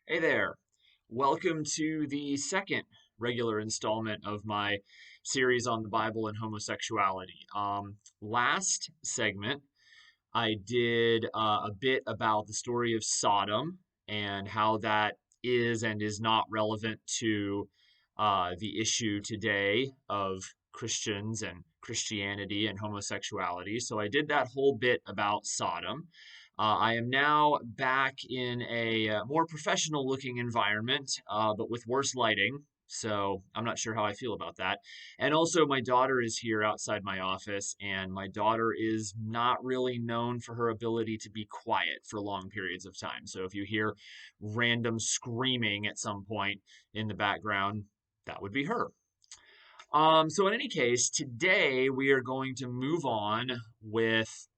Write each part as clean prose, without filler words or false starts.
Hey there. Welcome to the second regular installment of my series on the Bible and homosexuality. Last segment, I did a bit about the story of Sodom and how that is and is not relevant to the issue today of Christians and Christianity and homosexuality. So I did that whole bit about Sodom. I am now back in a more professional looking environment, but with worse lighting. So I'm not sure how I feel about that. And also, my daughter is here outside my office, and my daughter is not really known for her ability to be quiet for long periods of time. So if you hear random screaming at some point in the background, that would be her. So in any case, today we are going to move on with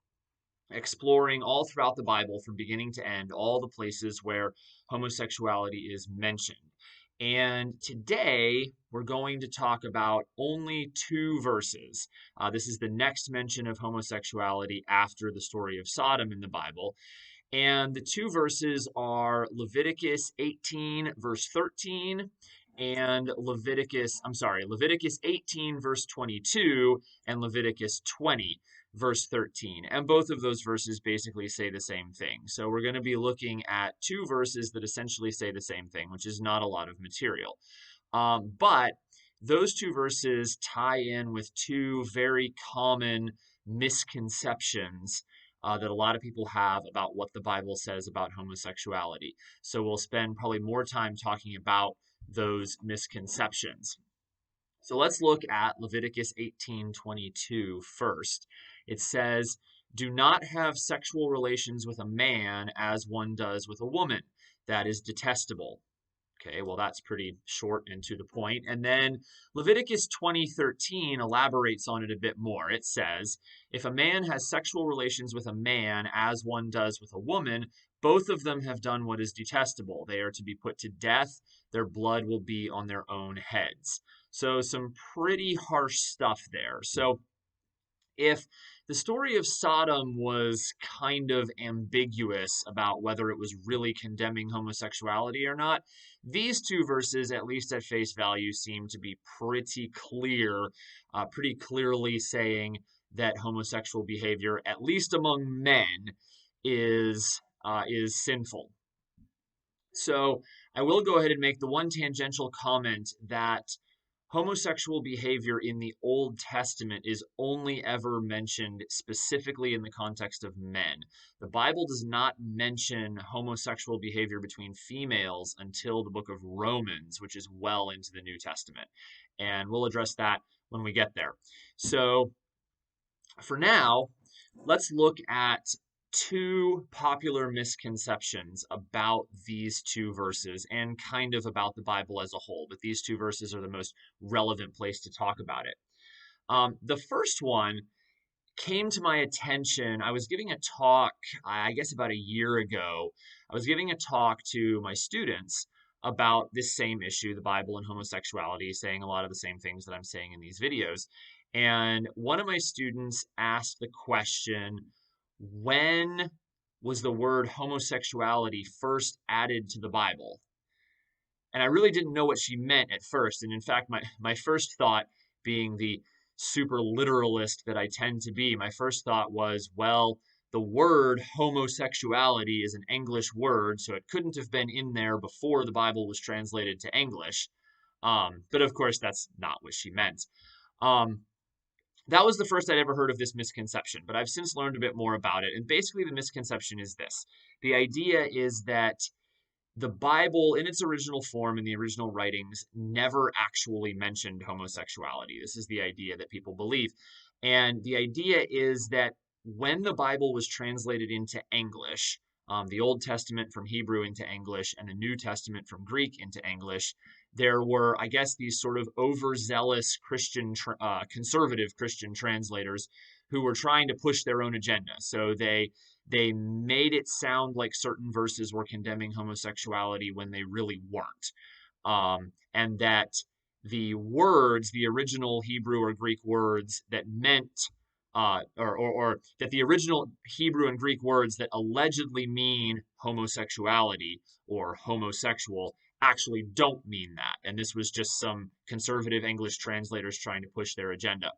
exploring all throughout the Bible from beginning to end, all the places where homosexuality is mentioned. And today we're going to talk about only two verses. This is the next mention of homosexuality after the story of Sodom in the Bible. And the two verses are Leviticus 18, verse 13, and Leviticus 18, verse 22, and Leviticus 20, verse 13. And both of those verses basically say the same thing. So we're going to be looking at two verses that essentially say the same thing, which is not a lot of material. But those two verses tie in with two very common misconceptions that a lot of people have about what the Bible says about homosexuality. So we'll spend probably more time talking about those misconceptions. So let's look at Leviticus 18:22 first. It says, "Do not have sexual relations with a man as one does with a woman. That is detestable." Okay, well, that's pretty short and to the point. And then Leviticus 20:13 elaborates on it a bit more. It says, "If a man has sexual relations with a man as one does with a woman, both of them have done what is detestable. They are to be put to death. Their blood will be on their own heads." So, some pretty harsh stuff there. So, if the story of Sodom was kind of ambiguous about whether it was really condemning homosexuality or not, these two verses, at least at face value, seem to be pretty clear, pretty clearly saying that homosexual behavior, at least among men, is sinful. So I will go ahead and make the one tangential comment that homosexual behavior in the Old Testament is only ever mentioned specifically in the context of men. The Bible does not mention homosexual behavior between females until the book of Romans, which is well into the New Testament. And we'll address that when we get there. So for now, let's look at two popular misconceptions about these two verses and kind of about the Bible as a whole, but these two verses are the most relevant place to talk about it. The first one came to my attention. I was giving a talk, I guess about a year ago. I was giving a talk to my students about this same issue, the Bible and homosexuality, saying a lot of the same things that I'm saying in these videos. And one of my students asked the question, when was the word homosexuality first added to the Bible? And I really didn't know what she meant at first. And in fact, my first thought, being the super literalist that I tend to be, my first thought was, well, the word homosexuality is an English word, so it couldn't have been in there before the Bible was translated to English. But of course, that's not what she meant. Um, that was the first I'd ever heard of this misconception, but I've since learned a bit more about it. And basically, the misconception is this: the idea is that the Bible, in its original form, in the original writings, never actually mentioned homosexuality. This is the idea that people believe. And the idea is that when the Bible was translated into English, the Old Testament from Hebrew into English and the New Testament from Greek into English, there were, I guess, these sort of overzealous conservative Christian translators who were trying to push their own agenda. So they made it sound like certain verses were condemning homosexuality when they really weren't. And that the words, the original Hebrew or Greek words that meant or that the original Hebrew and Greek words that allegedly mean homosexuality or homosexual actually don't mean that. And this was just some conservative English translators trying to push their agenda.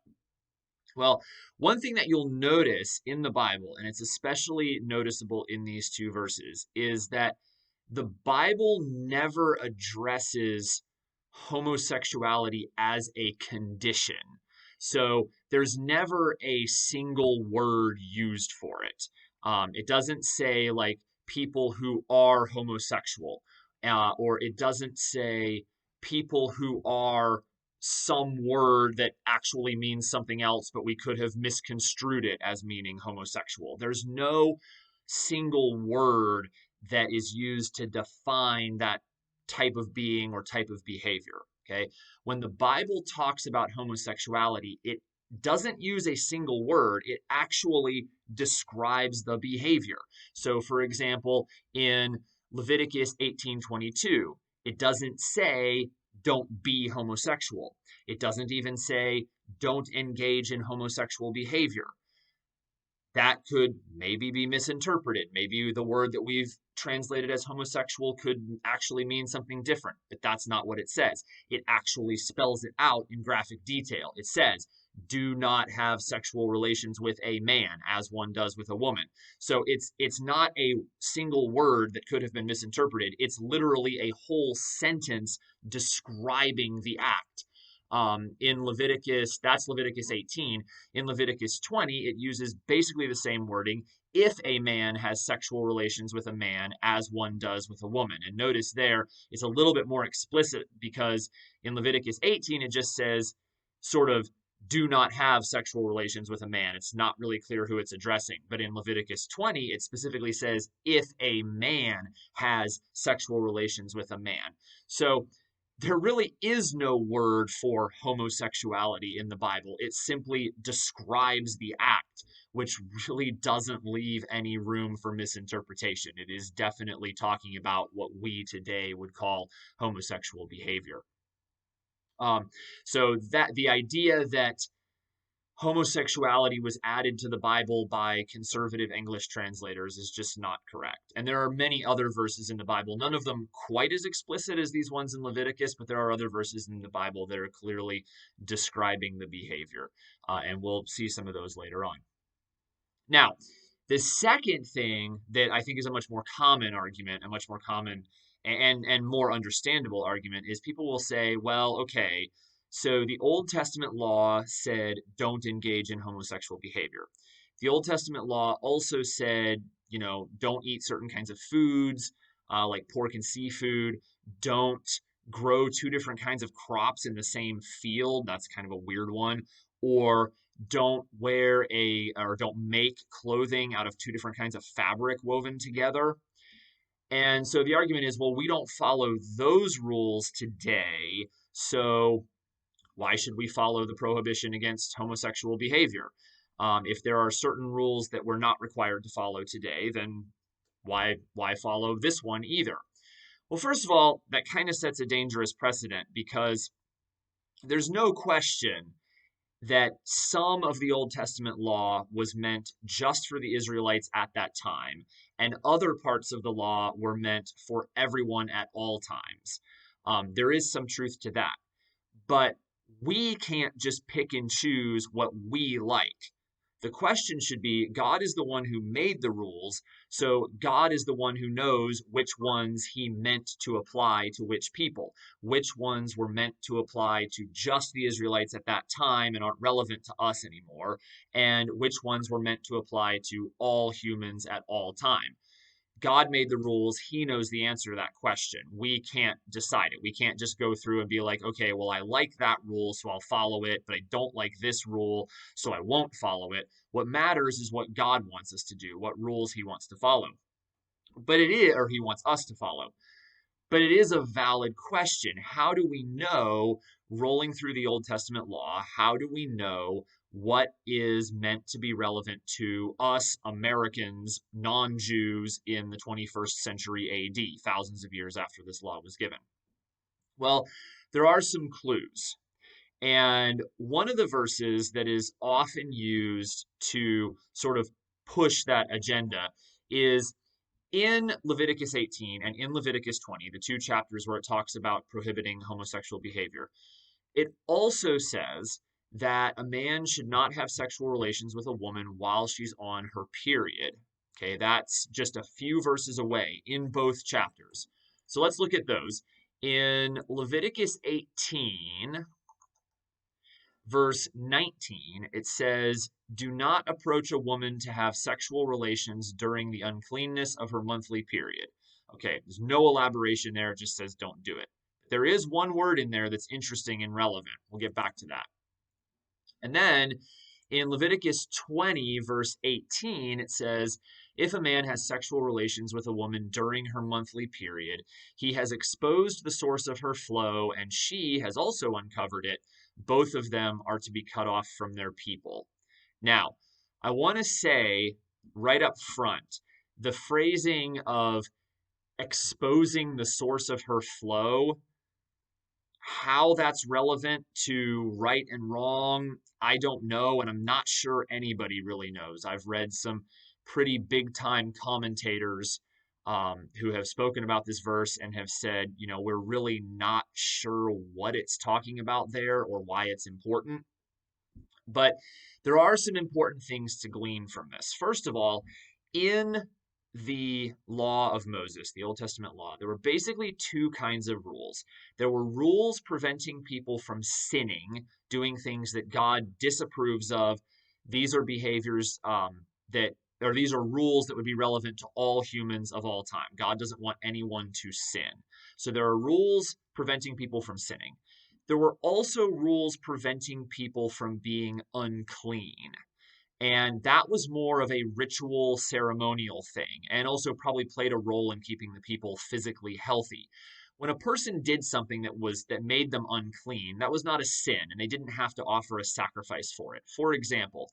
Well, one thing that you'll notice in the Bible, and it's especially noticeable in these two verses, is that the Bible never addresses homosexuality as a condition. So there's never a single word used for it. It doesn't say like people who are homosexual, or it doesn't say people who are some word that actually means something else, but we could have misconstrued it as meaning homosexual. There's no single word that is used to define that type of being or type of behavior. Okay. When the Bible talks about homosexuality, it doesn't use a single word, it actually describes the behavior. So, for example, in Leviticus 18:22, it doesn't say don't be homosexual. It doesn't even say don't engage in homosexual behavior. That could maybe be misinterpreted. Maybe the word that we've translated as homosexual could actually mean something different, but that's not what it says. It actually spells it out in graphic detail. It says, do not have sexual relations with a man as one does with a woman. So it's not a single word that could have been misinterpreted. It's literally a whole sentence describing the act. In Leviticus, that's Leviticus 18. In Leviticus 20, it uses basically the same wording if a man has sexual relations with a man as one does with a woman. And notice there, it's a little bit more explicit because in Leviticus 18, it just says sort of do not have sexual relations with a man. It's not really clear who it's addressing. But in Leviticus 20, it specifically says if a man has sexual relations with a man. So there really is no word for homosexuality in the Bible. It simply describes the act, which really doesn't leave any room for misinterpretation. It is definitely talking about what we today would call homosexual behavior. So that the idea that homosexuality was added to the Bible by conservative English translators is just not correct. And there are many other verses in the Bible, none of them quite as explicit as these ones in Leviticus, but there are other verses in the Bible that are clearly describing the behavior. And we'll see some of those later on. Now, the second thing that I think is a much more common argument, a much more common and more understandable argument is people will say, well, okay, so the Old Testament law said don't engage in homosexual behavior. The Old Testament law also said, don't eat certain kinds of foods, like pork and seafood. Don't grow two different kinds of crops in the same field. That's kind of a weird one. Or don't don't make clothing out of two different kinds of fabric woven together. And so the argument is, well, we don't follow those rules today, so why should we follow the prohibition against homosexual behavior? If there are certain rules that we're not required to follow today, then why follow this one either? Well, first of all, that kind of sets a dangerous precedent because there's no question that some of the Old Testament law was meant just for the Israelites at that time, and other parts of the law were meant for everyone at all times. There is some truth to that. But we can't just pick and choose what we like. The question should be, God is the one who made the rules, so God is the one who knows which ones he meant to apply to which people, which ones were meant to apply to just the Israelites at that time and aren't relevant to us anymore, and which ones were meant to apply to all humans at all time. God made the rules. He knows the answer to that question. We can't decide it. We can't just go through and be like, okay, well, I like that rule, so I'll follow it, but I don't like this rule, so I won't follow it. What matters is what God wants us to do, what rules he wants to follow. Or he wants us to follow. But it is a valid question. How do we know, rolling through the Old Testament law, how do we know what is meant to be relevant to us Americans, non-Jews in the 21st century AD, thousands of years after this law was given? Well, there are some clues. And one of the verses that is often used to sort of push that agenda is in Leviticus 18 and in Leviticus 20, the two chapters where it talks about prohibiting homosexual behavior. It also says that a man should not have sexual relations with a woman while she's on her period. Okay, that's just a few verses away in both chapters. So let's look at those. In Leviticus 18, verse 19, it says, "Do not approach a woman to have sexual relations during the uncleanness of her monthly period." Okay, there's no elaboration there, it just says don't do it. There is one word in there that's interesting and relevant. We'll get back to that. And then in Leviticus 20, verse 18, it says, "If a man has sexual relations with a woman during her monthly period, he has exposed the source of her flow, and she has also uncovered it. Both of them are to be cut off from their people." Now, I want to say right up front, the phrasing of exposing the source of her flow, how that's relevant to right and wrong, I don't know, and I'm not sure anybody really knows. I've read some pretty big time commentators who have spoken about this verse and have said, we're really not sure what it's talking about there or why it's important. But there are some important things to glean from this. First of all, in the law of Moses, the Old Testament law, there were basically two kinds of rules. There were rules preventing people from sinning, doing things that God disapproves of. These are behaviors or these are rules that would be relevant to all humans of all time. God doesn't want anyone to sin. So there are rules preventing people from sinning. There were also rules preventing people from being unclean. And that was more of a ritual ceremonial thing, and also probably played a role in keeping the people physically healthy. When a person did something that made them unclean, that was not a sin, and they didn't have to offer a sacrifice for it. For example,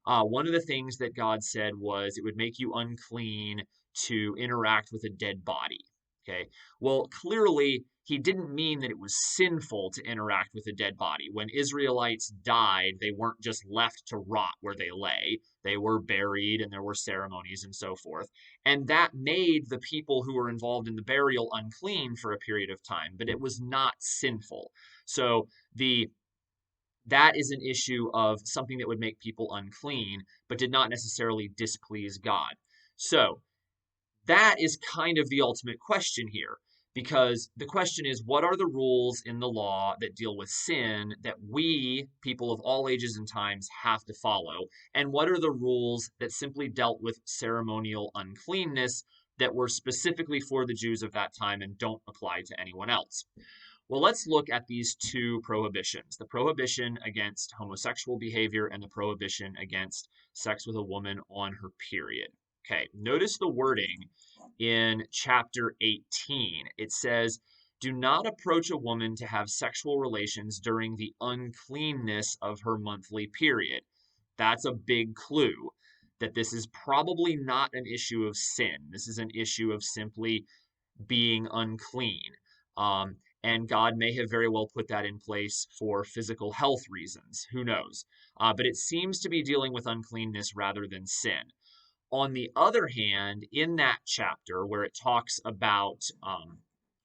one of the things that God said was it would make you unclean to interact with a dead body. Okay. Well, clearly, he didn't mean that it was sinful to interact with a dead body. When Israelites died, they weren't just left to rot where they lay. They were buried and there were ceremonies and so forth. And that made the people who were involved in the burial unclean for a period of time, but it was not sinful. So that is an issue of something that would make people unclean, but did not necessarily displease God. So that is kind of the ultimate question here, because the question is, what are the rules in the law that deal with sin that we, people of all ages and times, have to follow? And what are the rules that simply dealt with ceremonial uncleanness that were specifically for the Jews of that time and don't apply to anyone else? Well, let's look at these two prohibitions, the prohibition against homosexual behavior and the prohibition against sex with a woman on her period. Okay, notice the wording in chapter 18. It says, "Do not approach a woman to have sexual relations during the uncleanness of her monthly period." That's a big clue that this is probably not an issue of sin. This is an issue of simply being unclean. And God may have very well put that in place for physical health reasons. Who knows? But it seems to be dealing with uncleanness rather than sin. On the other hand, in that chapter where it talks about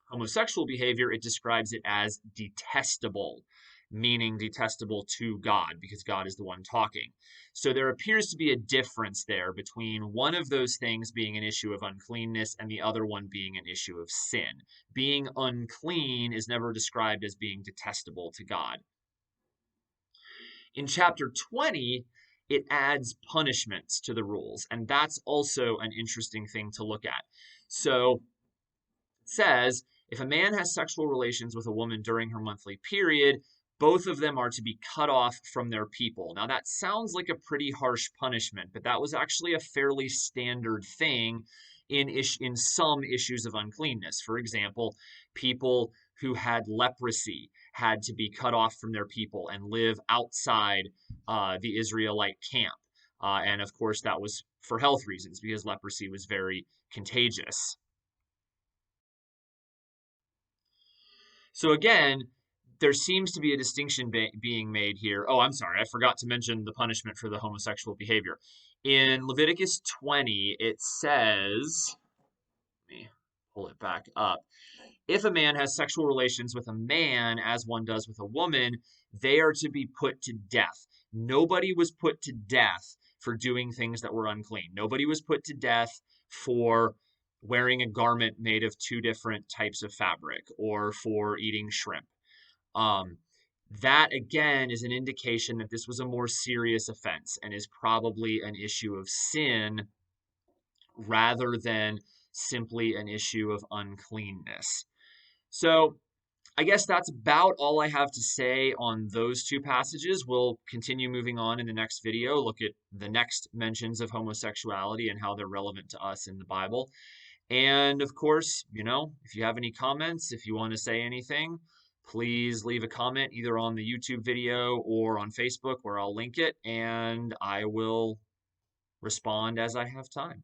homosexual behavior, it describes it as detestable, meaning detestable to God, because God is the one talking. So there appears to be a difference there between one of those things being an issue of uncleanness and the other one being an issue of sin. Being unclean is never described as being detestable to God. In chapter 20, it adds punishments to the rules, and that's also an interesting thing to look at. So it says, if a man has sexual relations with a woman during her monthly period, both of them are to be cut off from their people. Now, that sounds like a pretty harsh punishment, but that was actually a fairly standard thing in some issues of uncleanness. For example, people who had leprosy had to be cut off from their people and live outside the Israelite camp. And of course, that was for health reasons because leprosy was very contagious. So again, there seems to be a distinction being made here. Oh, I'm sorry, I forgot to mention the punishment for the homosexual behavior. In Leviticus 20, it says, let me pull it back up. If a man has sexual relations with a man as one does with a woman, they are to be put to death. Nobody was put to death for doing things that were unclean. Nobody was put to death for wearing a garment made of two different types of fabric or for eating shrimp. Um, that again is an indication that this was a more serious offense and is probably an issue of sin rather than simply an issue of uncleanness. So I guess that's about all I have to say on those two passages. We'll continue moving on in the next video, look at the next mentions of homosexuality and how they're relevant to us in the Bible. And of course, if you have any comments, if you want to say anything, please leave a comment either on the YouTube video or on Facebook where I'll link it, and I will respond as I have time.